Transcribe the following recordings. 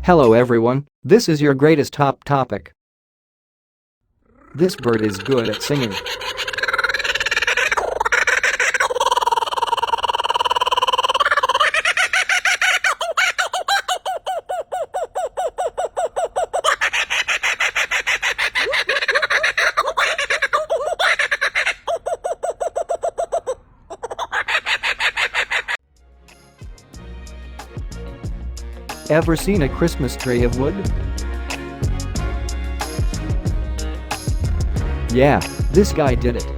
Hello everyone, this is your greatest top topic. This bird is good at singing. Ever seen a Christmas tree of wood? Yeah, this guy did it.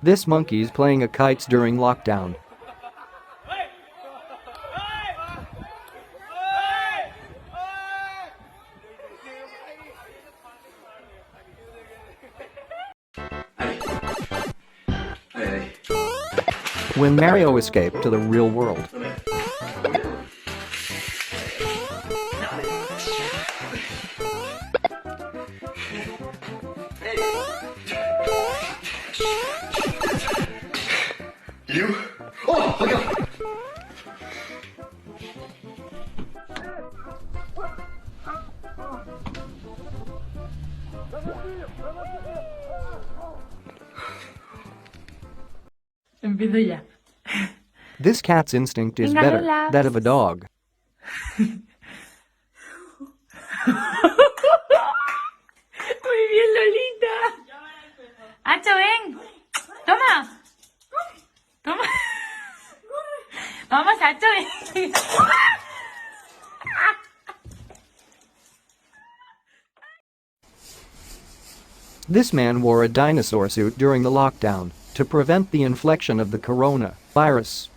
This monkey's playing a kites during lockdown. When Mario escaped to the real world. You? Oh, look out! Empiezo ya. This cat's instinct is Venga, better relax. that of a dog. Muy bien, Lolita. Hacho, ven. Toma. Toma. Vamos, Hacho, ven. This man wore a dinosaur suit during the lockdown to prevent the infection of the coronavirus.